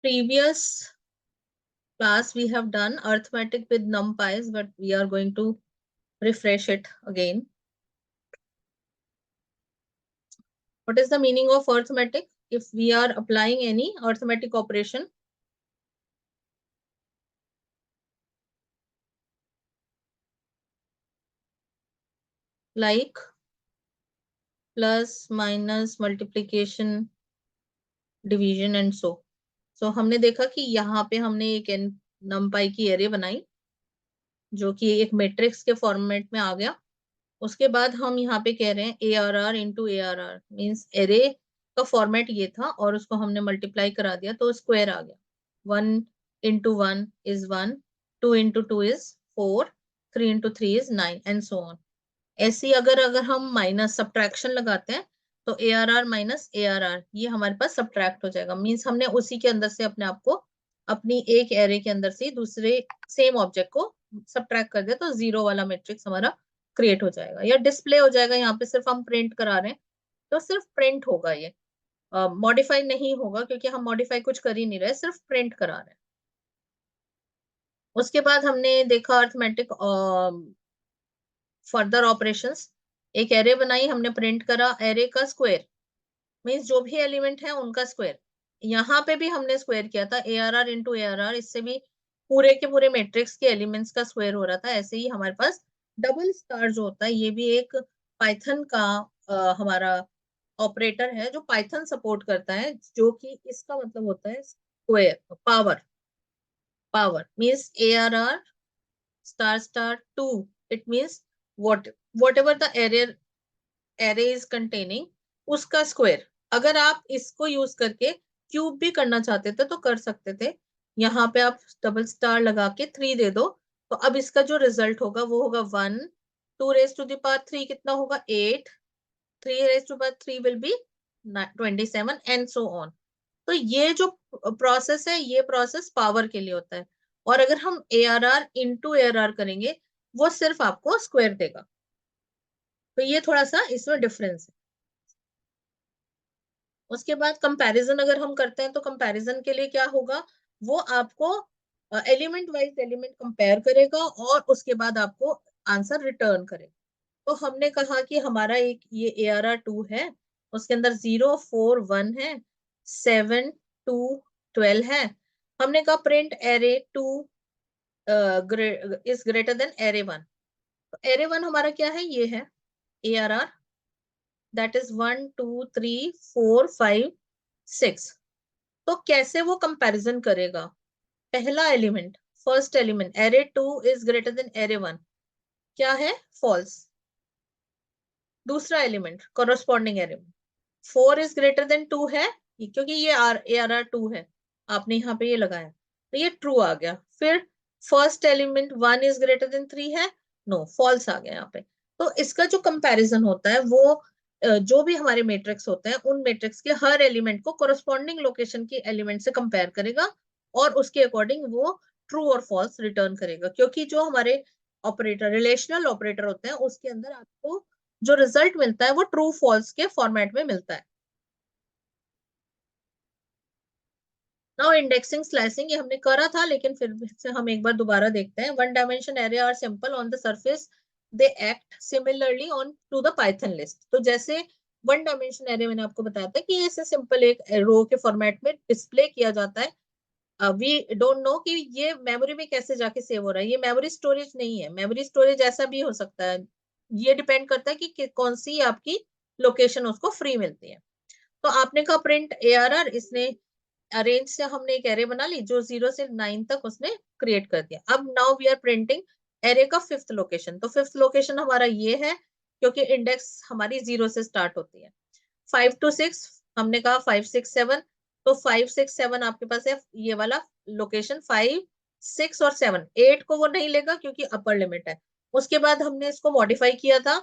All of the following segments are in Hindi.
Previous class we have done arithmetic with numpys, but we are going to refresh it again. What is the meaning of arithmetic? If we are applying any arithmetic operation, like plus, minus, multiplication, division and so हमने देखा कि यहाँ पे हमने एक नमपाई की एरे बनाई जो कि एक मैट्रिक्स के फॉर्मेट में आ गया। उसके बाद हम यहाँ पे कह रहे हैं A R R into A R R means array का फॉर्मेट ये था और उसको हमने मल्टीप्लाई करा दिया तो स्क्वायर आ गया। 1 × 1 is 1, 2 × 2 is 4, 3 × 3 is 9 and so on. ऐसी अगर हम माइनस सब्ट्रैक्शन लगाते हैं तो A R R minus A R R ये हमारे पास सब्ट्रैक्ट हो जाएगा। मीन्स हमने उसी के अंदर से अपने आप को अपनी एक एरे के अंदर से दूसरे सेम ऑब्जेक्ट को सब्ट्रैक्ट कर दिया तो जीरो वाला मैट्रिक्स हमारा क्रिएट हो जाएगा या डिस्प्ले हो जाएगा। यहाँ पे सिर्फ हम प्रिंट करा रहे हैं तो सिर्फ प्रिंट होगा, ये मॉडिफाई नहीं होगा क्योंकि हम मॉडिफाई कुछ कर ही नहीं रहे, सिर्फ प्रिंट करा रहे हैं। उसके बाद हमने देखा अर्थमेटिक फर्दर ऑपरेशंस। एक एरे बनाई, हमने प्रिंट करा एरे का स्क्वायर मीन्स जो भी एलिमेंट है उनका स्क्वायर। यहाँ पे भी हमने स्क्वायर किया था A R R into A R R, इससे भी पूरे के पूरे मैट्रिक्स के एलिमेंट्स का स्क्वायर हो रहा था। ऐसे ही हमारे पास डबल स्टार जो होता है ये भी एक पाइथन का हमारा ऑपरेटर है जो पाइथन सपोर्ट करता है, जो कि इसका मतलब होता है square power. Power means A R R star star 2, it means whatever the array is containing उसका स्क्वायर। अगर आप इसको यूज करके क्यूब भी करना चाहते थे तो कर सकते थे। यहाँ पे आप डबल स्टार लगा के 3 दे दो तो अब इसका जो रिजल्ट होगा वो होगा 1, 2 raised to the power 3 कितना होगा 8, 3 raised to the power 3 will be 27 and so on. तो ये जो प्रोसेस है ये प्रोसेस पावर के लिए होता है, और अगर हम A R R into A R R करेंगे वो सिर्फ आपको स्क्वायर देगा। तो ये थोड़ा सा इसमें डिफरेंस है। उसके बाद कंपैरिजन अगर हम करते हैं तो कंपैरिजन के लिए क्या होगा, वो आपको एलिमेंट वाइज एलिमेंट कंपेयर करेगा और उसके बाद आपको आंसर रिटर्न करेगा। तो हमने कहा कि हमारा एक ये ए आर आर 2 है, उसके अंदर 0, 4, 1 है, 7, 2, 12 है। हमने कहा print array 2 is greater than array 1। तो एरे 1 हमारा क्या है, ये है A R R, that is 1, 2, 3, 4, 5, 6। तो कैसे वो कंपैरिजन करेगा, पहला element first element array 2 is greater than array 1 क्या है, फॉल्स। दूसरा element corresponding element 4 is greater then 2 है क्योंकि ये ए आर आर 2 है, आपने यहाँ पे ये लगाया तो ये ट्रू आ गया। फिर first element 1 is greater then 3 है, नो फॉल्स आ गया यहाँ पे। तो इसका जो कंपैरिजन होता है वो जो भी हमारे मैट्रिक्स होते हैं उन मैट्रिक्स के हर एलिमेंट को कोरस्पॉन्डिंग लोकेशन के एलिमेंट से कंपेयर करेगा और उसके अकॉर्डिंग वो ट्रू और फॉल्स रिटर्न करेगा। क्योंकि जो हमारे ऑपरेटर रिलेशनल ऑपरेटर होते हैं उसके अंदर आपको जो रिजल्ट मिलता है वो ट्रू फॉल्स के फॉर्मेट में मिलता है। नाउ इंडेक्सिंग स्लाइसिंग ये हमने करा था लेकिन फिर से हम एक बार दोबारा देखते हैं। One dimension array are simple on the surface, they act similarly on to the Python list. तो जैसे वन डायमेंशन एरे मैंने आपको बताया था कि ऐसे सिंपल एक रो के फॉर्मेट में डिस्प्ले किया जाता है। वी डोंट नो कि ये मेमोरी में कैसे जाके सेव हो रहा है, ये मेमोरी स्टोरेज नहीं है। मेमोरी स्टोरेज ऐसा भी हो सकता है, ये डिपेंड करता है कि कौन सी आपकी लोकेशन उसको फ्री मिलती है। तो आपने कहा प्रिंट ए आर आर, इसने अरेंज से हमने एक एरे बना ली जो 0 से 9 तक उसने क्रिएट कर दिया। अब now we are printing array का फिफ्थ लोकेशन। तो फिफ्थ लोकेशन हमारा ये है क्योंकि इंडेक्स हमारी 0 से स्टार्ट होती है। 5 to 6 हमने कहा 5, 6, 7, तो 5, 6, 7 आपके पास है ये वाला लोकेशन। 5, 6 और 7, 8 को वो नहीं लेगा क्योंकि अपर लिमिट है। उसके बाद हमने इसको मॉडिफाई किया था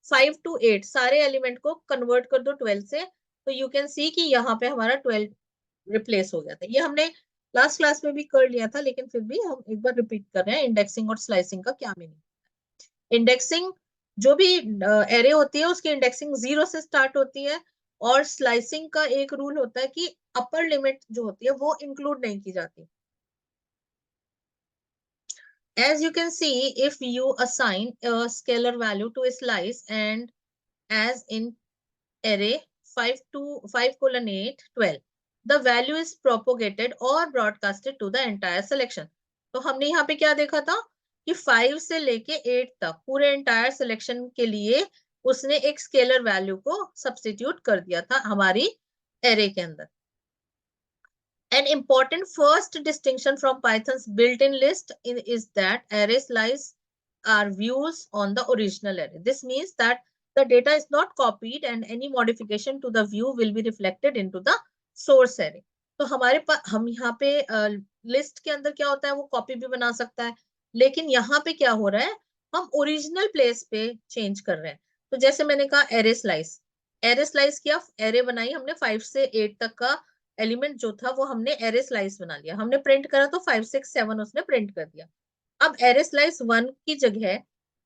5 to 8 सारे एलिमेंट को कन्वर्ट कर दो 12 से, तो यू कैन सी कि यहाँ पे हमारा 12 रिप्लेस हो गया था। ये हमने लास्ट क्लास में भी कर लिया था लेकिन फिर भी हम एक बार रिपीट कर रहे हैं इंडेक्सिंग और स्लाइसिंग का क्या मीनिंग। इंडेक्सिंग जो भी एरे होती है उसकी इंडेक्सिंग 0 से स्टार्ट होती है और स्लाइसिंग का एक रूल होता है कि अपर लिमिट जो होती है वो इंक्लूड नहीं की जाती. As you can see, if you assign a scalar value to a slice, and as in array 5 to 5 colon 8 12, the value is propagated or broadcasted to the entire selection. तो हमने यहाँ पे क्या देखा था कि 5 से लेके 8 तक पूरे एंटायर सिलेक्शन के लिए उसने एक स्केलर वैल्यू को सब्स्टिट्यूट कर दिया था हमारी एरे के अंदर. An important first distinction from Python's built-in list is that array slice are views on the original array. This means that the data is not copied and any modification to the view will be reflected into the source array. तो हमारे पास हम यहाँ पे लिस्ट के अंदर क्या होता है वो कॉपी भी बना सकता है, लेकिन यहाँ पे क्या हो रहा है हम ओरिजिनल प्लेस पे चेंज कर रहे हैं. तो जैसे मैंने कहा एरे स्लाइस किया, एरे बनाई हमने 5 से 8 तक का एलिमेंट जो था वो हमने एरे स्लाइस बना लिया, हमने प्रिंट करा तो 5 6 7 उसने प्रिंट कर दिया. अब एरे स्लाइस 1 की जगह,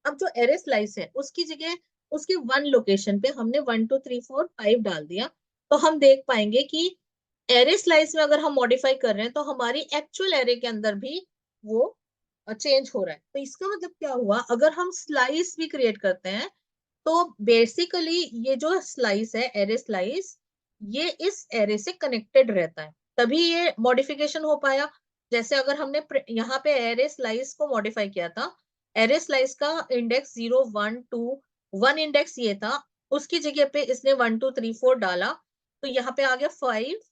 अब जो एरे स्लाइस है उसकी जगह उसकी 1 लोकेशन पे हमने 1 2 3 4 5 डाल दिया, तो हम देख पाएंगे कि एरे स्लाइस में अगर हम मॉडिफाई कर रहे हैं तो हमारी एक्चुअल एरे के अंदर भी वो चेंज हो रहा है. तो इसका मतलब क्या हुआ, अगर हम स्लाइस भी क्रिएट करते हैं तो बेसिकली ये जो स्लाइस है एरे स्लाइस, ये इस एरे से कनेक्टेड रहता है, तभी ये मॉडिफिकेशन हो पाया. जैसे अगर हमने यहाँ पे एरे स्लाइस को मॉडिफाई किया था, एरे स्लाइस का इंडेक्स 0 1 2 1 इंडेक्स ये था, उसकी जगह पे इसने 1 2 3 4 डाला, तो यहाँ पे आ गया 5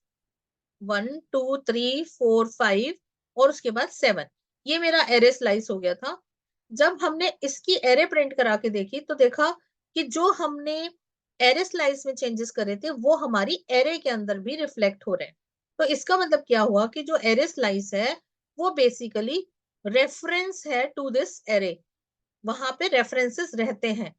1 2 3 4 5 और उसके बाद 7. ये मेरा एरे स्लाइस हो गया था. जब हमने इसकी एरे प्रिंट करा के देखी तो देखा कि जो हमने एरे स्लाइस में चेंजेस करे थे वो हमारी एरे के अंदर भी रिफ्लेक्ट हो रहे हैं. तो इसका मतलब क्या हुआ कि जो एरे स्लाइस है वो बेसिकली रेफरेंस है टू दिस एरे, वहां पे रेफरेंसेस रहते हैं.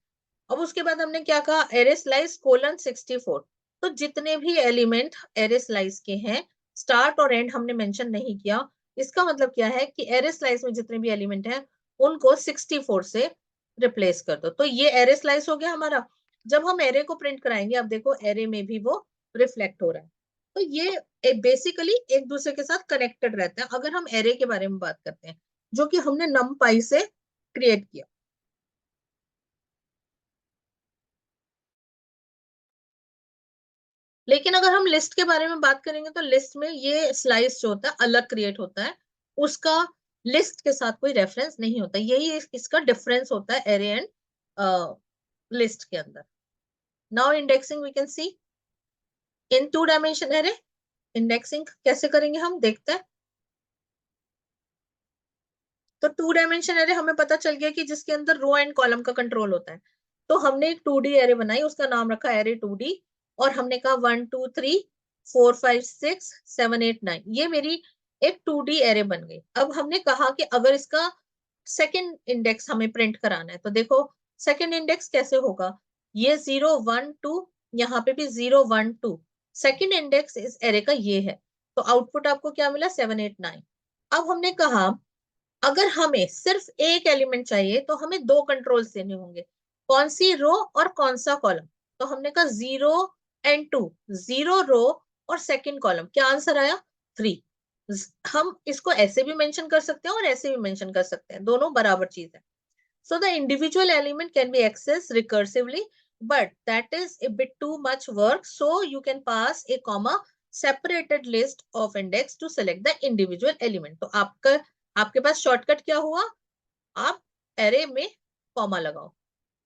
अब उसके बाद हमने क्या कहा, एरे स्लाइस कोलन 64. तो जितने भी एलिमेंट एरे स्लाइस के हैं, स्टार्ट और एंड हमने मेंशन नहीं किया. इसका मतलब क्या है कि एरे स्लाइस में जितने भी एलिमेंट हैं उनको 64 से रिप्लेस कर दो. तो ये एरे स्लाइस हो गया हमारा. जब हम एरे को प्रिंट कराएंगे, अब देखो एरे में भी वो रिफ्लेक्ट हो रहा है. तो ये बेसिकली एक दूसरे के साथ कनेक्टेड रहते हैं अगर हम एरे के बारे में बात करते हैं, जो कि हमने numpy से क्रिएट किया. लेकिन अगर हम लिस्ट के बारे में बात करेंगे तो लिस्ट में ये स्लाइस जो होता है अलग क्रिएट होता है, उसका लिस्ट के साथ कोई रेफरेंस नहीं होता. यही इसका डिफरेंस होता है एरे एंड लिस्ट के अंदर. Now indexing we can see in 2 dimension array. Indexing कैसे करेंगे हम देखते हैं. तो 2 डायमेंशन एरे हमें पता चल गया कि जिसके अंदर रो एंड कॉलम का कंट्रोल होता है. तो हमने एक 2D एरे बनाई, उसका नाम रखा एरे 2D, और हमने कहा 1 2 3 4 5 6 7 8 9, ये मेरी एक 2D एरे बन गई. अब हमने कहा कि अगर इसका सेकंड इंडेक्स हमें प्रिंट कराना है तो देखो सेकंड इंडेक्स कैसे होगा, ये 0 1 2, यहाँ पे भी 0 1 2, सेकंड इंडेक्स इस एरे का ये है. तो आउटपुट आपको क्या मिला 7 8 9. अब हमने कहा अगर हमें सिर्फ एक एलिमेंट चाहिए तो हमें 2 कंट्रोल्स देने होंगे, कौन सी रो और कौन सा कॉलम. तो हमने कहा 0 एंड 2, 0 रो और सेकंड कॉलम. क्या आंसर आया 3. हम इसको ऐसे भी मेंशन कर सकते हैं और ऐसे भी मेंशन कर सकते हैं, दोनों बराबर चीज है. So the individual element can be accessed recursively, but that is a bit too much work. So you can pass a comma separated list of index to select the individual element. तो आपके पास शॉर्टकट क्या हुआ, आप एरे में कॉमा लगाओ,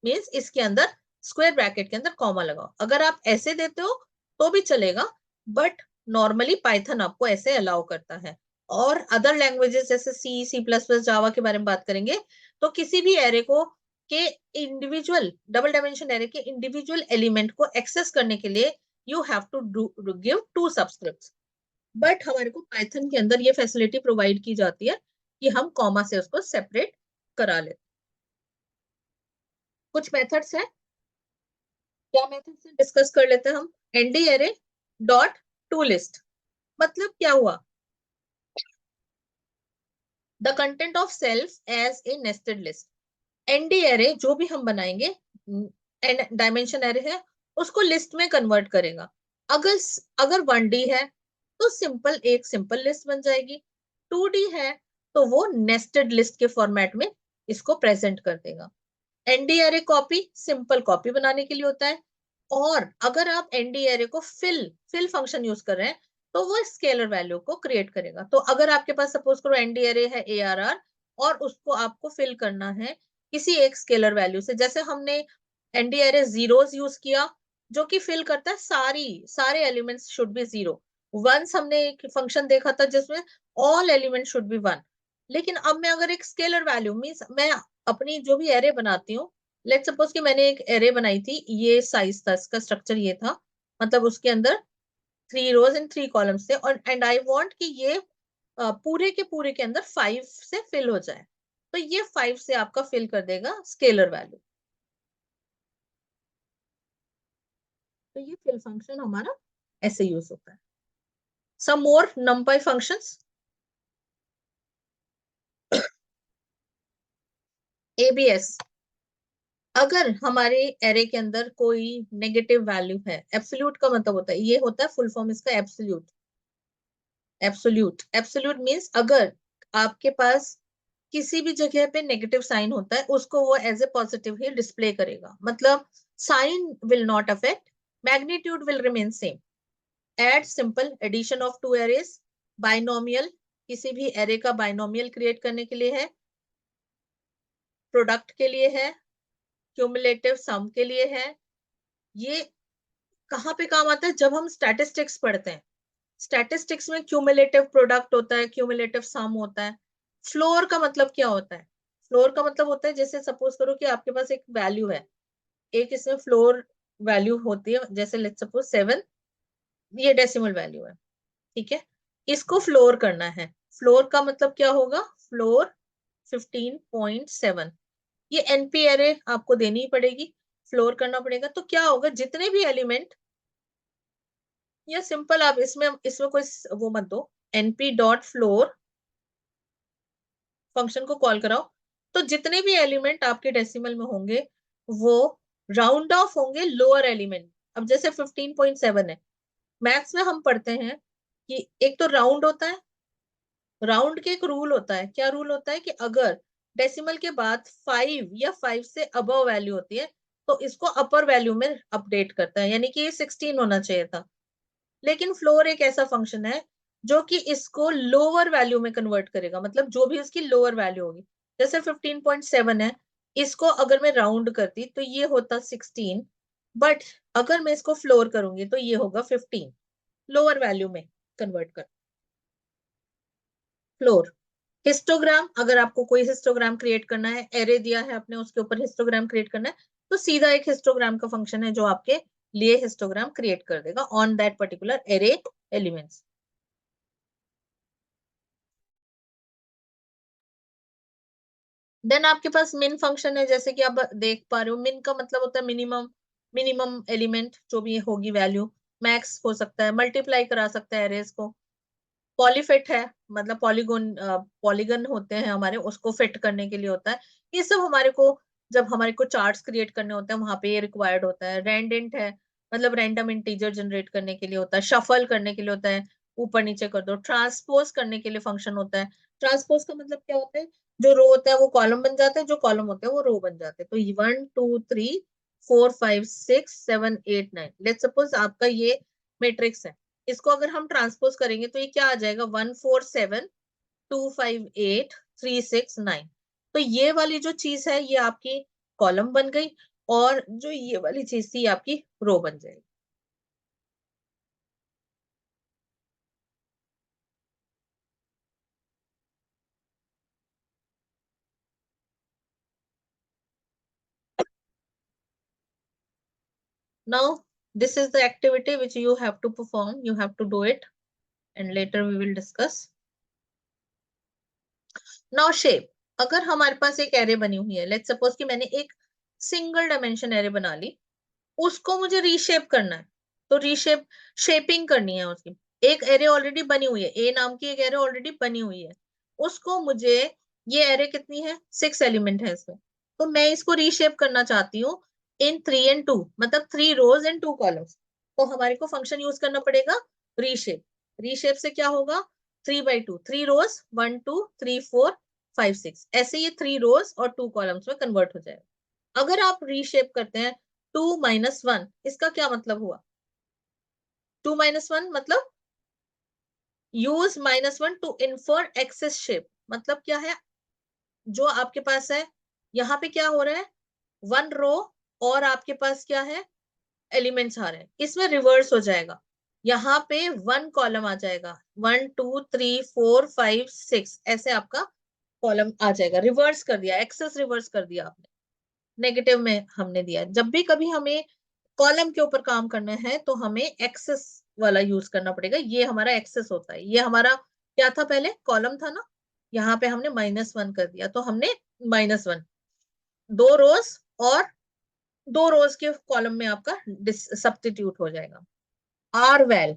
मीन्स इसके अंदर स्क्वायर ब्रैकेट के अंदर कॉमा लगाओ. अगर आप ऐसे देते हो तो भी चलेगा, बट नॉर्मली पाइथन आपको ऐसे अलाउ करता है. और अदर लैंग्वेजेस जैसे सी प्लस प्लस जावा के बारे में बात करेंगे तो किसी भी एरे को के इंडिविजुअल डबल डायमेंशन एरे के इंडिविजुअल एलिमेंट को एक्सेस करने के लिए you have to give 2 subscripts. But हमारे को पाइथन के अंदर ये फैसिलिटी प्रोवाइड की जाती है कि हम कॉमा से उसको सेपरेट करा लेते. कुछ मेथड्स हैं, क्या मेथड से डिस्कस कर लेते हैं हम. ND array dot to list, मतलब क्या हुआ, the content of self as a nested list. ND array जो भी हम बनाएंगे, डायमेंशन एरे है उसको लिस्ट में कन्वर्ट करेगा। अगर अगर 1D है तो सिंपल एक सिंपल लिस्ट बन जाएगी, 2D है तो वो नेस्टेड लिस्ट के फॉर्मेट में इसको प्रेजेंट कर देगा। ND array copy simple copy बनाने के लिए होता है, और अगर आप एनडी एरे को फिल फिल फंक्शन यूज कर रहे हैं तो वो स्केलर वैल्यू को क्रिएट करेगा। तो अगर आपके पास सपोज करो एनडी एरे है ARR और उसको आपको फिल करना है किसी एक स्केलर वैल्यू से, जैसे हमने एनडी एरे जीरोस यूज किया जो कि फिल करता है सारे elements should be zero. Once हमने एक फंक्शन देखा था जिसमें all element should be one. लेकिन अब मैं अगर एक स्केलर वैल्यू मीन्स मैं अपनी जो भी एरे बनाती हूँ, लेट सपोज कि मैंने एक एरे बनाई थी, ये साइज था, इसका स्ट्रक्चर ये था, मतलब उसके अंदर 3 रोज एंड 3 कॉलम्स थे, और एंड आई वांट कि ये पूरे के अंदर 5 से फिल हो जाए, तो ये 5 से आपका फिल कर देगा स्केलर वैल्यू। तो ये फिल फंक्शन हमारा ऐसे यूज होता है। सम मोर numpy फंक्शंस, ABS। अगर हमारे एरे के अंदर कोई नेगेटिव वैल्यू है, एब्सोल्यूट का मतलब होता है, ये होता है फुल फॉर्म इसका एब्सोल्यूट। एब्सोल्यूट मीन्स अगर आपके पास किसी भी जगह पे नेगेटिव साइन होता है उसको वो एज ए पॉजिटिव ही डिस्प्ले करेगा, मतलब sign will not affect, magnitude will remain same. Add simple addition of two arrays, binomial किसी भी एरे का बाइनोमियल क्रिएट करने के लिए है, प्रोडक्ट के लिए है, क्यूमुलेटिव सम के लिए है। ये कहाँ पे काम आता है? जब हम स्टैटिस्टिक्स पढ़ते हैं, स्टैटिस्टिक्स में क्यूमुलेटिव प्रोडक्ट होता है, क्यूमुलेटिव सम होता है। फ्लोर का मतलब क्या होता है? फ्लोर का मतलब होता है जैसे सपोज करो कि आपके पास एक वैल्यू है, एक इसमें फ्लोर वैल्यू होती है, जैसे लेट्स सपोज 7, ये डेसिमल वैल्यू है, ठीक है, इसको फ्लोर करना है। फ्लोर का मतलब क्या होगा? फ्लोर 15.7। ये एनपी एरे आपको देनी ही पड़ेगी, फ्लोर करना पड़ेगा। तो क्या होगा, जितने भी एलिमेंट, या सिंपल आप इसमें इसमें कोई वो मत दो, np डॉट फ्लोर फंक्शन को कॉल कराओ, तो जितने भी एलिमेंट आपके डेसिमल में होंगे वो राउंड ऑफ होंगे लोअर एलिमेंट। अब जैसे 15.7 है, मैथ्स में हम पढ़ते हैं कि एक तो राउंड होता है, राउंड के एक रूल होता है। क्या रूल होता है? कि अगर डेसिमल के बाद 5 या 5 से अबव वैल्यू होती है तो इसको अपर वैल्यू में अपडेट करता है, यानी कि ये 16 होना चाहिए था। लेकिन फ्लोर एक ऐसा फंक्शन है जो कि इसको लोअर वैल्यू में कन्वर्ट करेगा, मतलब जो भी उसकी लोअर वैल्यू होगी, जैसे 15.7 है, इसको अगर मैं राउंड करती तो ये होता 16, बट अगर मैं इसको फ्लोर करूंगी तो ये होगा 15, लोअर वैल्यू में कन्वर्ट कर। फ्लोर। हिस्टोग्राम, अगर आपको कोई हिस्टोग्राम क्रिएट करना है, एरे दिया है आपने उसके ऊपर हिस्टोग्राम क्रिएट करना है, तो सीधा एक हिस्टोग्राम का फंक्शन है जो आपके लिए हिस्टोग्राम क्रिएट कर देगा on that particular array elements. Then आपके पास मिन फंक्शन है, जैसे कि आप देख पा रहे हो, मिन का मतलब होता है मिनिमम, मिनिमम एलिमेंट जो भी होगी वैल्यू। मैक्स हो सकता है, मल्टीप्लाई करा सकता है एरेज को। पॉलीफिट है, मतलब पॉलीगोन, पॉलीगन होते हैं हमारे, उसको फिट करने के लिए होता है। ये सब हमारे को जब हमारे को चार्ट्स क्रिएट करने होते हैं वहां पे ये रिक्वायर्ड होता है। रेंडेंट है, मतलब रैंडम इंटीजर जनरेट करने के लिए होता है, शफल करने के लिए होता है, ऊपर नीचे कर दो। ट्रांसपोज करने के लिए फंक्शन होता है। ट्रांसपोज का मतलब क्या होता है? जो रो होता है वो कॉलम बन जाता है, जो कॉलम होते हैं वो रो बन जाते हैं। तो 1 2 3 4 5 6 7 8 9, लेट्स सपोज आपका ये मैट्रिक्स है, इसको अगर हम ट्रांसपोज करेंगे तो ये क्या आ जाएगा? 1 4 7 2 5 8 3 6 9। तो ये वाली जो चीज है ये आपकी कॉलम बन गई, और जो ये वाली चीज थी ये आपकी रो बन जाएगी। Now, this is the activity which you have to perform. You have to do it, and later we will discuss. Now, shape. अगर हमारे पास एक एरे बनी हुई है, लेट्स सपोज कि मैंने एक सिंगल डायमेंशन एरे बना ली, उसको मुझे रीशेप करना है। तो रीशेप, शेपिंग करनी है उसकी। एक एरे ऑलरेडी बनी हुई है, ए नाम की एक एरे ऑलरेडी बनी हुई है, उसको मुझे, ये एरे कितनी है? 6 एलिमेंट है इसमें, तो मैं इसको रीशेप करना चाहती हूँ इन 3 and 2, मतलब 3 rows and 2 columns, तो हमारे को फंक्शन यूज करना पड़ेगा रीशेप। रीशेप से क्या होगा, 3/2, 3 rows, 1 2 3 4 5 6, ऐसे ये 3 rows और 2 columns में कन्वर्ट हो जाएगा। अगर आप रीशेप करते हैं 2 - 1, इसका क्या मतलब हुआ, 2 - 1 मतलब use -1 to infer access shape, मतलब क्या है, जो आपके पास है यहाँ पे क्या हो रहा है, 1 रो और आपके पास क्या है, एलिमेंट्स आ रहे हैं, इसमें रिवर्स हो जाएगा, यहाँ पे 1 कॉलम आ जाएगा, 1 2 3 4 5 6, ऐसे आपका कॉलम आ जाएगा। रिवर्स कर दिया, एक्सेस रिवर्स कर दिया आपने, नेगेटिव में हमने दिया। जब भी कभी हमें कॉलम के ऊपर काम करना है तो हमें एक्सेस वाला यूज करना पड़ेगा, ये हमारा एक्सेस होता है। ये हमारा क्या था, पहले कॉलम था ना, यहाँ पे हमने -1 कर दिया, तो हमने -1, 2 रोज और 2 रोज के कॉलम में आपका सब्स्टिट्यूट हो जाएगा। Are well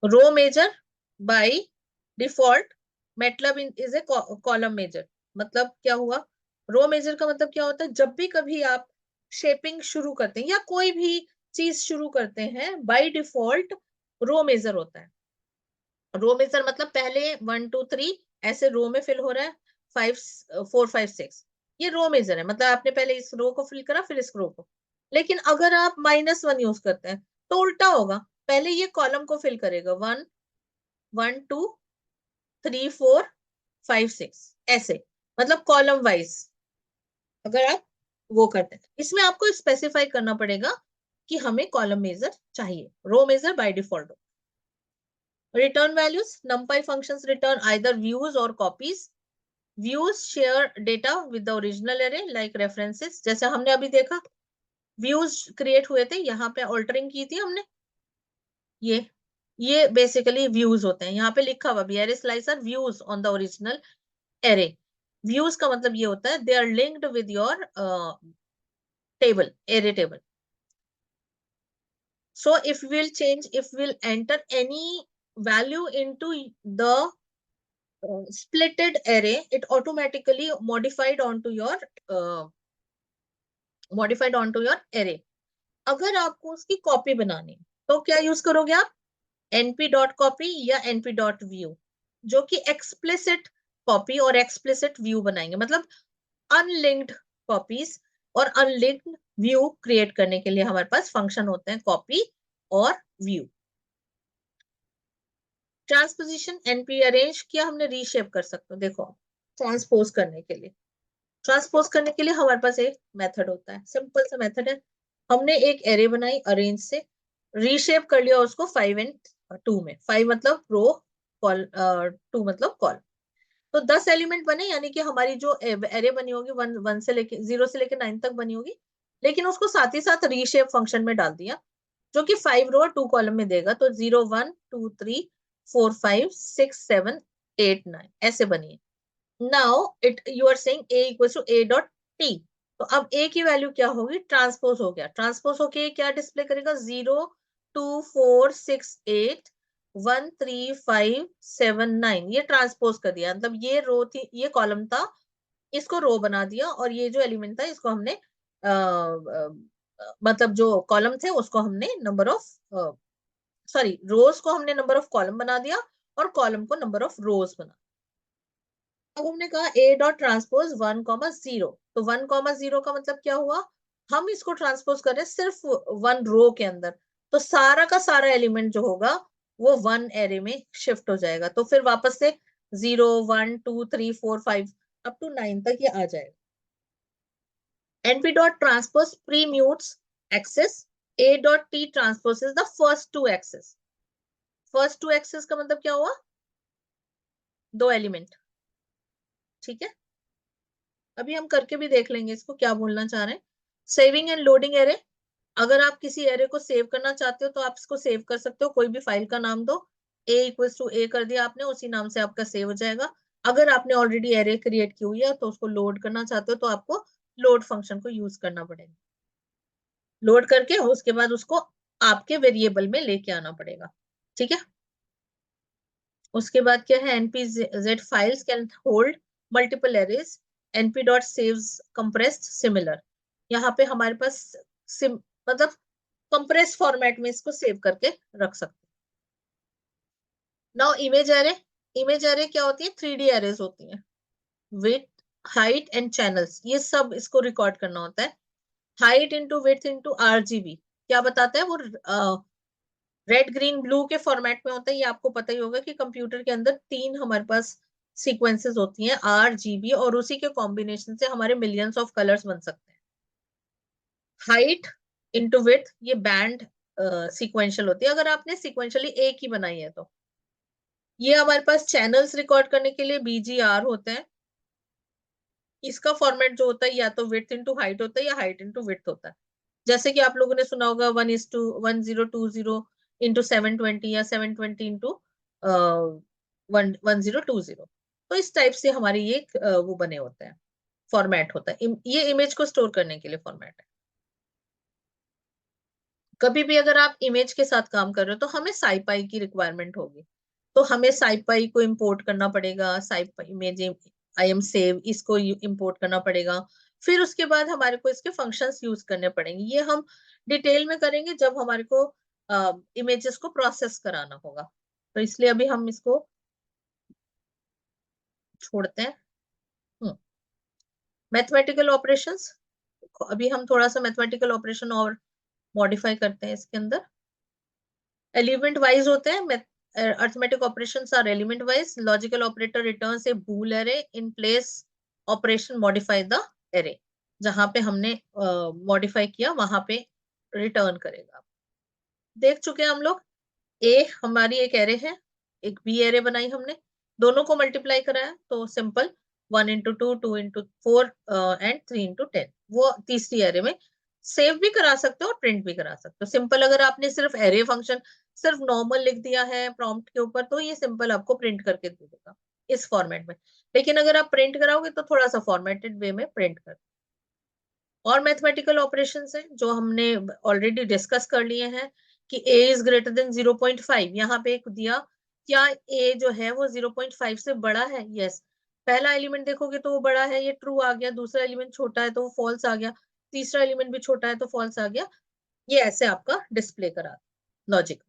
row major by default, मतलब इज ए कॉलम मेजर, मतलब क्या हुआ, रो मेजर का मतलब क्या होता है, जब भी कभी आप शेपिंग शुरू करते हैं या कोई भी चीज शुरू करते हैं, बाय डिफॉल्ट रो मेजर होता है। रो मेजर मतलब पहले 1 2 3 ऐसे रो में फिल हो रहा है, 5 4 5 6, ये रो मेजर है, मतलब आपने पहले इस रो को फिल करा फिर इस रो को। लेकिन अगर आप -1 यूज करते हैं तो उल्टा होगा, पहले ये कॉलम को फिल करेगा, 1 1 2 3 4 5 6, ऐसे, मतलब कॉलम वाइज अगर आप वो करते हैं। इसमें आपको स्पेसिफाई करना पड़ेगा कि हमें कॉलम मेजर चाहिए, row major by default. Return values, numpy functions return either views or copies. Views share data with the original array like references, जैसे हमने अभी देखा views क्रिएट हुए थे, यहाँ पे ऑल्टरिंग की थी हमने, ये बेसिकली views होते हैं, यहाँ पे लिखा हुआ भी array slicer views on the original array। views का मतलब ये होता है they are linked with your table, array table। So if we'll enter any value into the splitted array, it automatically uh, modified onto your array। अगर आपको उसकी कॉपी बनानी तो क्या यूज करोगे आप, np.copy या np.view, जो कि एक्सप्लिसिट कॉपी और एक्सप्लिसिट व्यू बनाएंगे, मतलब अनलिंक्ड कॉपीज और अनलिंक्ड व्यू क्रिएट करने के लिए हमारे पास फंक्शन होते हैं कॉपी और व्यू। ट्रांसपोजिशन, एनपी अरेंज किया हमने, रीशेप कर सकते हो, देखो ट्रांसपोज करने के लिए, ट्रांसपोज करने के लिए हमारे पास एक मेथड होता है, सिंपल सा मेथड है। हमने एक एरे बनाई अरेंज से, रीशेप कर लिया उसको 5 and 2 में, 5 मतलब रो, कॉल 2 मतलब कॉल, तो 10 एलिमेंट बने, यानी कि हमारी जो एरे बनी होगी 1 से लेके 0 से लेके 9 तक बनी होगी, लेकिन उसको साथ ही साथ रीशेप फंक्शन में डाल दिया, जो कि 5 रो और 2 कॉलम में देगा, तो 0 1 2 3 4 5 6 7 8 9 ऐसे बनी है। Now it you are saying a equals to a dot t, तो अब a की वैल्यू क्या होगी, ट्रांसपोज हो गया, ट्रांसपोज होके क्या डिस्प्ले करेगा, 0 2 4 6 8 1 3 5 7 9, ये ट्रांसपोज कर दिया, मतलब ये रो थी, ये कॉलम था, इसको रो बना दिया, और ये जो एलिमेंट था इसको हमने मतलब जो कॉलम थे उसको हमने नंबर ऑफ सॉरी रोज को हमने नंबर ऑफ कॉलम बना दिया, और कॉलम को नंबर ऑफ रोज बना। अब हमने कहा a डॉट ट्रांसपोज 1,0, तो 1,0 का मतलब क्या हुआ, हम इसको ट्रांसपोज कर रहे हैं सिर्फ 1 रो के अंदर, तो सारा का सारा एलिमेंट जो होगा वो 1 एरे में शिफ्ट हो जाएगा, तो फिर वापस से 0 1 2 3 4 5 अप टू 9 तक ये आ जाएगा। np dot transpose pre-mutes access, a dot t transposes the first two access। First two access का मतलब क्या हुआ, 2 एलिमेंट, ठीक है। अभी हम करके भी देख लेंगे इसको, क्या बोलना चाह रहे हैं। सेविंग एंड लोडिंग एरे, अगर आप किसी एरे को सेव करना चाहते हो तो आप इसको सेव कर सकते हो, कोई भी फाइल का नाम दो, a इक्वल्स टू a कर दिया आपने, उसी नाम से आपका सेव हो जाएगा। अगर आपने ऑलरेडी एरे क्रिएट की हुई है तो उसको लोड करना चाहते हो तो आपको लोड फंक्शन को यूज करना पड़ेगा, लोड करके उसके बाद उसको आपके वेरिएबल में लेके आना पड़ेगा, ठीक है। उसके बाद क्या है, npz files can hold multiple arrays, np dot saves compressed similar, यहाँ पे हमारे पास मतलब कंप्रेस फॉर्मेट में इसको सेव करके रख सकते हैं। नाउ इमेज एरे क्या होती है? 3D एरेज होती है, विथ, हाइट एंड चैनल्स, ये सब इसको रिकॉर्ड करना होता है। Height into width into RGB क्या बताता है वो? रेड ग्रीन ब्लू के फॉर्मेट में होता है। ये आपको पता ही होगा कि कंप्यूटर के अंदर 3 हमारे पास सीक्वेंसेस होती हैं, RGB, और उसी के कॉम्बिनेशन से हमारे मिलियंस ऑफ कलर्स बन सकते हैं। हाइट इंटू विड्थ ये बैंड सीक्वेंशियल होती है, अगर आपने सीक्वेंशियली एक ही बनाई है तो। ये हमारे पास चैनल्स रिकॉर्ड करने के लिए BGR होते हैं। इसका फॉर्मेट जो होता है या तो विड्थ इंटू हाइट होता है या हाइट इंटू विड्थ होता है। जैसे कि आप लोगों ने सुना होगा 1:1020 इंटू 720 या 720 इंटू 1020। तो इस टाइप से हमारे ये वो बने होते हैं, फॉर्मेट होता है। ये इमेज को स्टोर करने के लिए फॉर्मेट है। कभी भी अगर आप इमेज के साथ काम कर रहे हो तो हमें साइपाई की रिक्वायरमेंट होगी, तो हमें साइपाई को इंपोर्ट करना पड़ेगा। साइपाई इमेज IM सेव इसको इंपोर्ट करना पड़ेगा। फिर उसके बाद हमारे को इसके फंक्शंस यूज करने पड़ेंगे। ये हम डिटेल में करेंगे जब हमारे को इमेजेस को प्रोसेस कराना होगा। तो इसलिए अभी हम इसको छोड़ते हैं। मैथमेटिकल ऑपरेशंस, अभी हम थोड़ा सा मैथमेटिकल ऑपरेशन और मॉडिफाई करते हैं इसके अंदर। एलिमेंट वाइज होते हैं arithmetic operations are element wise. Logical operator returns a bool array in place operation modify the array, जहां पे हमने मॉडिफाई किया वहां पे रिटर्न करेगा। देख चुके हैं हम लोग। ए हमारी एक एरे है, एक बी एरे बनाई हमने, दोनों को मल्टीप्लाई कराया तो simple 1 into 2, 2 into 4 and 3 into 10। वो तीसरी एरे में सेव भी करा सकते हो और प्रिंट भी करा सकते हो। सिंपल अगर आपने सिर्फ एरे फंक्शन सिर्फ नॉर्मल लिख दिया है प्रॉम्प्ट के ऊपर तो ये सिंपल आपको प्रिंट करके दे देगा इस फॉर्मेट में। लेकिन अगर आप प्रिंट कराओगे तो थोड़ा सा फॉर्मेटेड वे में प्रिंट कर। और मैथमेटिकल ऑपरेशंस है जो हमने ऑलरेडी डिस्कस कर लिए हैं कि a इज ग्रेटर देन 0.5। यहाँ पे एक दिया, क्या a जो है वो 0.5 से बड़ा है? यस। पहला एलिमेंट देखोगे तो वो बड़ा है, ये ट्रू आ गया। दूसरा एलिमेंट छोटा है तो वो फॉल्स आ गया। तीसरा एलिमेंट भी छोटा है तो फॉल्स आ गया। ये ऐसे आपका डिस्प्ले करा लॉजिक।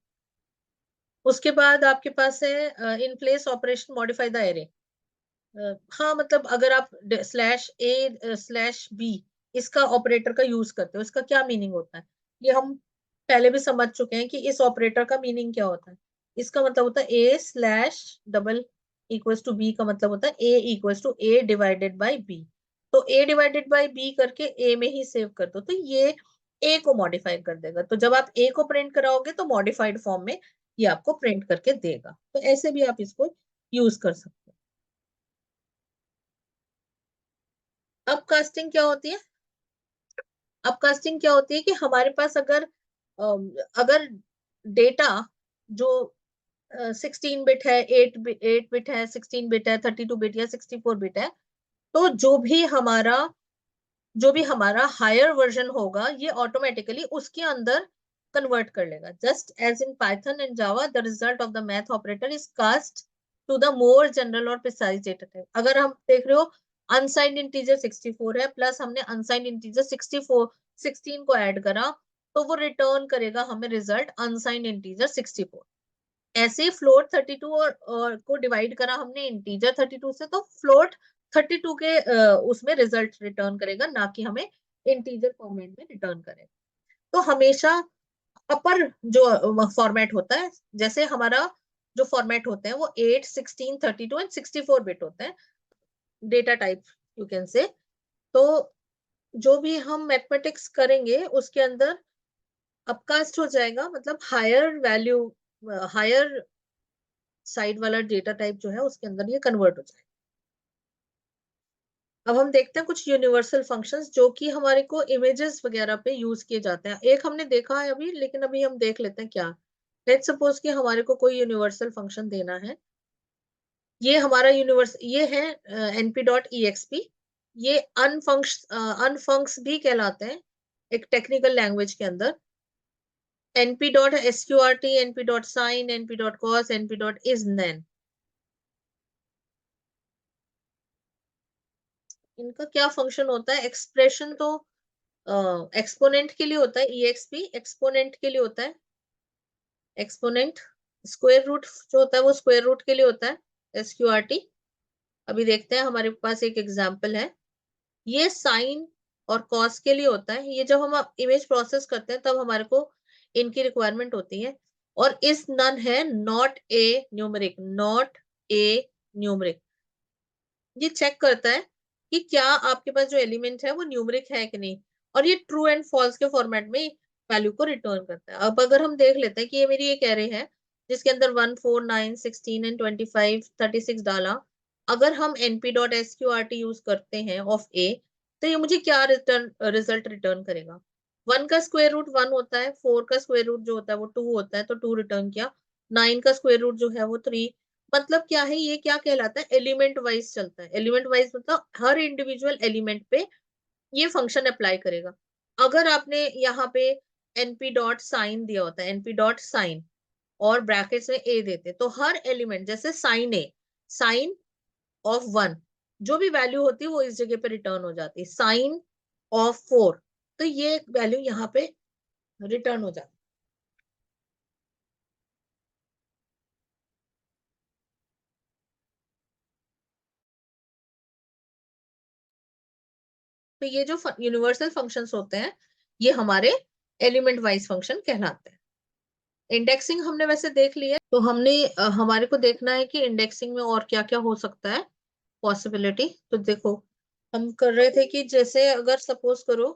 उसके बाद आपके पास है इन place operation modify the array. हाँ मतलब अगर आप /A/B इसका ऑपरेटर का यूज करते हो, इसका क्या मीनिंग होता है? ये हम पहले भी समझ चुके हैं कि इस ऑपरेटर का मीनिंग क्या होता है। इसका मतलब होता है A/डबल=B का मतलब होता है A=A/B। तो A/B करके A में ही सेव कर दो तो ये A को मॉडिफाई कर देगा। तो जब आप A को प्रिंट कराओगे तो मॉडिफाइड फॉर्म में ये आपको प्रिंट करके देगा। तो ऐसे भी आप इसको यूज कर सकते हो। अपकास्टिंग क्या होती है? अपकास्टिंग क्या होती है कि हमारे पास अगर डेटा जो 16 बिट है, 8 बिट है, 16 बिट है, 32 बिट या 64 बिट है, तो जो भी हमारा हायर वर्जन होगा ये ऑटोमेटिकली उसके अंदर कन्वर्ट कर लेगा। Just as in Python and Java the result of the math operator is cast to the more general or precise data type. अगर हम देख रहे हो अनसाइंड इंटीजर 64 है, प्लस हमने अनसाइंड इंटीजर 16 को ऐड करा, तो वो रिटर्न करेगा हमें रिजल्ट अनसाइंड इंटीजर 64। ऐसे ही फ्लोट 32 और को डिवाइड करा हमने इंटीजर 32 से, तो फ्लोट 32 के उसमें रिजल्ट रिटर्न करेगा, ना कि हमें इंटीजर फॉर्मेट में रिटर्न करेगा। तो हमेशा अपर जो फॉर्मेट होता है, जैसे हमारा जो फॉर्मेट होते हैं वो 8, 16, 32 एंड 64 बिट होते हैं, data type you can say. तो जो भी हम मैथमेटिक्स करेंगे उसके अंदर अपकास्ट हो जाएगा, मतलब हायर वैल्यू, हायर साइड वाला डेटा टाइप जो है उसके अंदर ये कन्वर्ट हो जाएगा। अब हम देखते हैं कुछ यूनिवर्सल फंक्शंस जो कि हमारे को इमेजेस वगैरह पे यूज किए जाते हैं। एक हमने देखा है अभी, लेकिन अभी हम देख लेते हैं क्या। लेट्स सपोज कि हमारे को कोई यूनिवर्सल फंक्शन देना है। ये हमारा ये है np.exp। ये अनफंक्स भी कहलाते हैं एक टेक्निकल लैंग्वेज के अंदर। np.sqrt, np.sign, np.cos, np.isNan। इनका क्या फंक्शन होता है? एक्सप्रेशन तो एक्सपोनेंट के लिए होता है EXP, एक्सपोनेंट के लिए होता है एक्सपोनेंट, स्क्वायर रूट जो होता है वो स्क्वायर रूट के लिए होता है SQRT। अभी देखते हैं, हमारे पास एक एग्जाम्पल है, ये साइन और कॉस के लिए होता है। ये जब हम इमेज प्रोसेस करते हैं तब हमारे को इनकी रिक्वायरमेंट होती है। और इस नन है not a numeric, not a numeric. ये चेक करता है कि क्या आपके पास जो एलिमेंट है वो न्यूमेरिक है कि नहीं, और ये ट्रू एंड फॉल्स के फॉर्मेट में वैल्यू को रिटर्न करता है। अब अगर हम देख लेते हैं कि ये मेरी एक एरे है जिसके अंदर 1 4 9 16 एंड 25 36 डाला, अगर हम np.sqrt यूज करते हैं ऑफ ए, तो ये मुझे क्या रिजल्ट रिटर्न करेगा। 1 का स्क्वायर रूट 1 होता है, 4 का स्क्वायर रूट जो होता है वो 2 होता है, तो 2 रिटर्न किया। 9 का स्क्वायर रूट जो है वो 3। मतलब क्या है, ये क्या कहलाता है, एलिमेंट वाइज चलता है। एलिमेंट वाइज मतलब हर इंडिविजुअल एलिमेंट पे ये फंक्शन अप्लाई करेगा। अगर आपने यहाँ पे np डॉट साइन दिया होता है, np डॉट साइन और ब्रैकेट्स में a देते, तो हर एलिमेंट जैसे साइन ए, साइन ऑफ 1, जो भी वैल्यू होती है वो इस जगह पे रिटर्न हो जाती है। साइन ऑफ 4, तो ये वैल्यू यहाँ पे रिटर्न हो जाती है। तो ये जो यूनिवर्सल फंक्शंस होते हैं ये हमारे एलिमेंट वाइज फंक्शन कहलाते हैं। इंडेक्सिंग हमने वैसे देख लिया, तो हमने हमारे को देखना है कि इंडेक्सिंग में और क्या क्या हो सकता है पॉसिबिलिटी। तो देखो, हम कर रहे थे कि जैसे अगर सपोज करो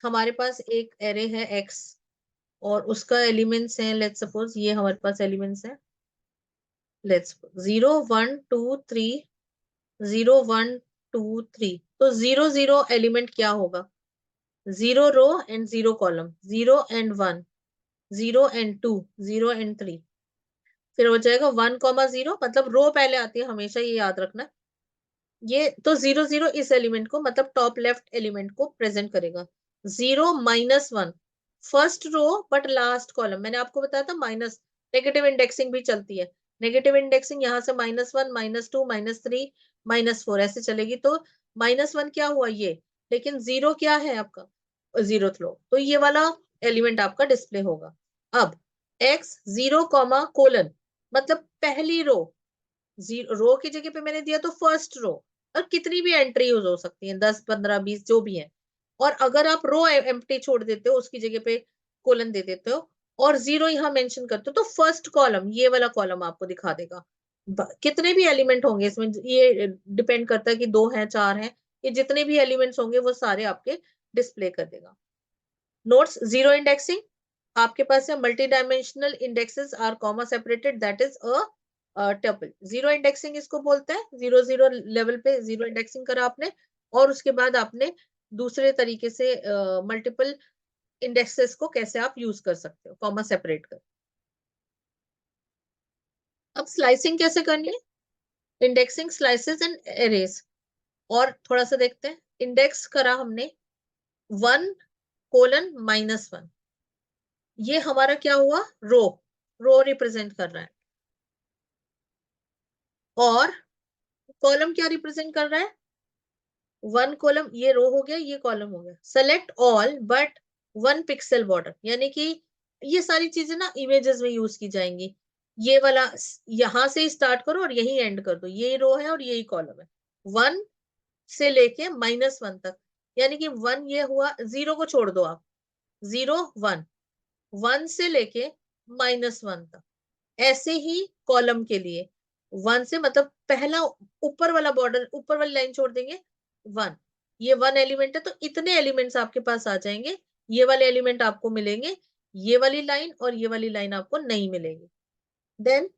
हमारे पास एक एरे है x और उसका एलिमेंट्स हैं, लेट्स सपोज ये हमारे पास एलिमेंट्स हैं, लेट्स 0 1 2 3, 0 1 2 3। तो 0 0 एलिमेंट क्या होगा, 0 row and 0 column, 0 and 1, 0 and 2, 0 and 3। फिर हो जाएगा 1 कॉमा 0, मतलब रो पहले आती है हमेशा, ये याद रखना। ये तो 0 0 इस एलिमेंट को मतलब टॉप लेफ्ट एलिमेंट को प्रेजेंट करेगा। 0 -1 first row but last column, मैंने आपको बताया था माइनस नेगेटिव इंडेक्सिंग भी चलती है। नेगेटिव इंडेक्सिंग यहाँ से -1 -2 -3 -4 ऐसे चलेगी। तो -1 क्या हुआ ये, लेकिन 0 क्या है आपका, 0th रो, तो ये वाला एलिमेंट आपका डिस्प्ले होगा। अब x 0 कॉमा कोलन मतलब पहली रो, जीरो रो की जगह पे मैंने दिया तो फर्स्ट रो, और कितनी भी एंट्री यूज हो सकती है, 10 15 20 जो भी है। और अगर आप रो एम्प्टी छोड़ देते हो उसकी जगह पे कोलन दे देते हो और 0 यहाँ मेंशन करते हो, तो फर्स्ट कॉलम ये वाला कॉलम आपको दिखा देगा। कितने भी एलिमेंट होंगे इसमें, ये डिपेंड करता है कि 2 हैं 4 हैं, ये जितने भी एलिमेंट्स होंगे वो सारे आपके डिस्प्ले कर देगा। नोट्स, जीरो इंडेक्सिंग आपके पास है, multi dimensional indexes R comma separated, that is a tuple. Zero indexing इसको बोलते हैं, 0 0 लेवल पे जीरो इंडेक्सिंग करा आपने, और उसके बाद आपने दूसरे तरीके से मल्टीपल इंडेक्सेस को कैसे आप यूज कर सकते हो, कॉमा सेपरेट कर। अब स्लाइसिंग कैसे करनी है, इंडेक्सिंग स्लाइसेस एंड एरेज। और थोड़ा सा देखते हैं, इंडेक्स करा हमने 1 कोलन -1, ये हमारा क्या हुआ, रो, रो रिप्रेजेंट कर रहा है। और कॉलम क्या रिप्रेजेंट कर रहा है, 1 कॉलम, ये रो हो गया ये कॉलम हो गया। Select all but 1 pixel border, यानी कि ये सारी चीजें ना इमेजेस में यूज की जाएंगी। ये वाला यहां से स्टार्ट करो और यही एंड कर दो, ये रो है और यही कॉलम है, 1 से लेके -1 तक। यानी कि 1 ये हुआ, 0 को छोड़ दो आप, 0 1, 1 से लेके -1 तक। ऐसे ही कॉलम के लिए 1 से मतलब पहला ऊपर वाला बॉर्डर, ऊपर वाली लाइन छोड़ देंगे 1, ये 1 एलिमेंट है, तो इतने एलिमेंट्स आपके पास आ जाएंगे। ये वाले एलिमेंट आपको मिलेंगे, ये वाली लाइन और ये वाली लाइन आपको नहीं मिलेगी। देन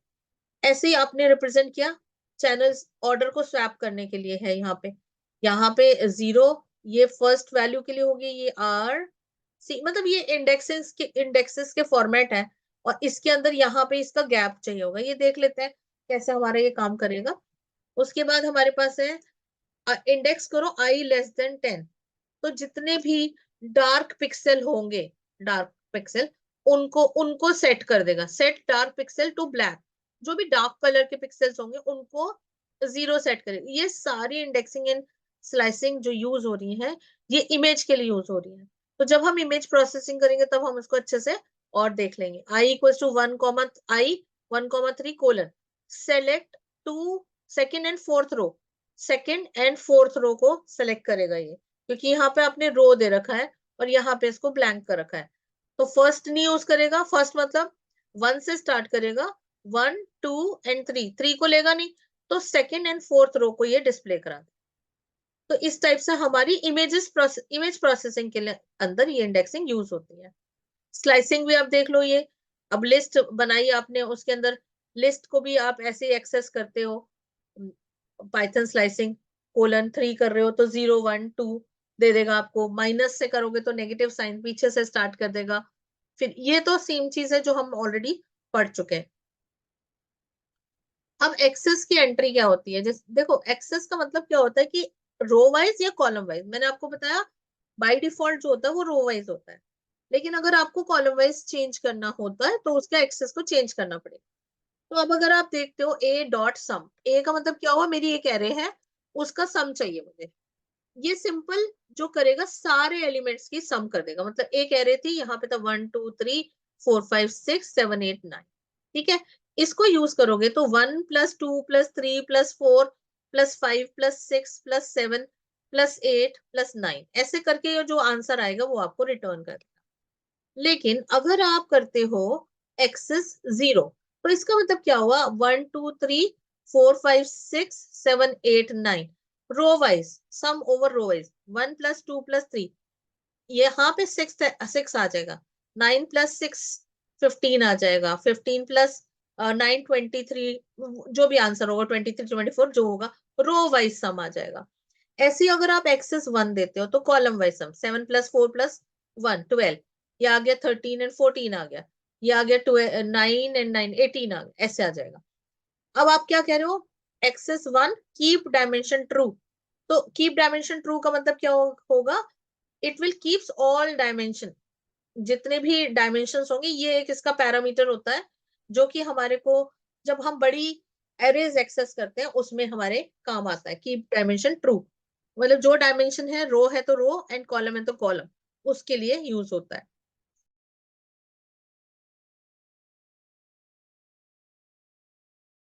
ऐसे ही आपने रिप्रेजेंट किया। चैनल्स ऑर्डर को स्वैप करने के लिए है यहाँ पे 0 ये फर्स्ट वैल्यू के लिए होगी, ये आर सी, मतलब ये इंडेक्सेस के फॉर्मेट है। और इसके अंदर यहाँ पे इसका गैप चाहिए होगा, ये देख लेते हैं कैसे हमारा ये काम करेगा। उसके बाद हमारे पास है इंडेक्स करो i < 10, तो जितने भी डार्क पिक्सल होंगे, डार्क पिक्सल, उनको उनको सेट कर देगा, set dark pixel to black. जो भी डार्क कलर के पिक्सल्स होंगे उनको 0 सेट करेगा। ये सारी इंडेक्सिंग इन स्लाइसिंग जो यूज हो रही है ये इमेज के लिए यूज हो रही है। तो जब हम इमेज प्रोसेसिंग करेंगे तब हम उसको अच्छे से और देख लेंगे। i equal to 1,3 colon select to second and fourth row, second and fourth row को सेलेक्ट करेगा ये, क्योंकि यहाँ पे आपने रो दे रखा है और यहाँ पे इसको ब्लैंक कर रखा है। तो फर्स्ट नहीं यूज करेगा, फर्स्ट मतलब 1 से स्टार्ट करेगा, 1 2 एंड 3 को लेगा नहीं, तो सेकेंड एंड फोर्थ रो को ये डिस्प्ले करा दे। तो इस टाइप से हमारी इमेज प्रोसेसिंग के लिए अंदर ये इंडेक्सिंग यूज होती है। स्लाइसिंग भी आप देख लो, ये अब लिस्ट बनाई आपने, उसके अंदर लिस्ट को भी आप ऐसे ही एक्सेस करते हो। पाइथन स्लाइसिंग :3 कर रहे हो तो 0 1 2 दे देगा आपको, माइनस से करोगे तो नेगेटिव साइन पीछे से स्टार्ट कर देगा। फिर ये तो सेम चीज है जो हम ऑलरेडी पढ़ चुके हैं। अब एक्सेस की एंट्री क्या होती है, जैसे देखो एक्सेस का मतलब क्या होता है कि रो वाइज या कॉलम वाइज। मैंने आपको बताया बाय डिफॉल्ट जो होता है वो रो वाइज होता है, लेकिन अगर आपको कॉलम वाइज चेंज करना होता है तो उसका एक्सेस को चेंज करना पड़ेगा। तो अब अगर आप देखते हो a डॉट सम, ए का मतलब क्या हुआ, मेरी एक एरे है उसका सम चाहिए मुझे। ये सिंपल जो करेगा सारे एलिमेंट्स की सम कर देगा। मतलब एक एरे थी, यहाँ पे था 1 2 3 4 5 6 7 8 9, ठीक है। इसको यूज करोगे तो 1 + 2 + 3 + 4 + 5 + 6 + 7 + 8 + 9 ऐसे करके ये जो आंसर आएगा वो आपको रिटर्न कर देगा। लेकिन अगर आप करते हो एक्सेस 0, तो इसका मतलब क्या हुआ, 1 2 3 4 5 6 7 8 9 row wise sum over row wise 1 + 2 + 3, यहाँ पे 6 आ जाएगा, 9 + 6 15 आ जाएगा, 15 + 9 23, जो भी आंसर होगा 23 24 जो होगा रो वाइज सम आ जाएगा। ऐसे ही अगर आप एक्सेस 1 देते हो तो कॉलम वाइज सम 7 + 4 + 1 12, ये आ गया 13 एंड 14 आ गया, ये आ गया 9 एंड 9 18 आ गया, ऐसे आ जाएगा। अब आप क्या कह रहे हो, एक्सेस 1 कीप डायमेंशन ट्रू। तो कीप डायमेंशन ट्रू का मतलब क्या होगा, it will keeps all dimension, जितने भी डायमेंशन होंगे, ये एक इसका पैरामीटर होता है जो कि हमारे को जब हम बड़ी एरेज एक्सेस करते हैं उसमें हमारे काम आता है। कीप डायमेंशन ट्रू मतलब जो डायमेंशन है, रो है तो रो एंड कॉलम है तो कॉलम, उसके लिए यूज होता है।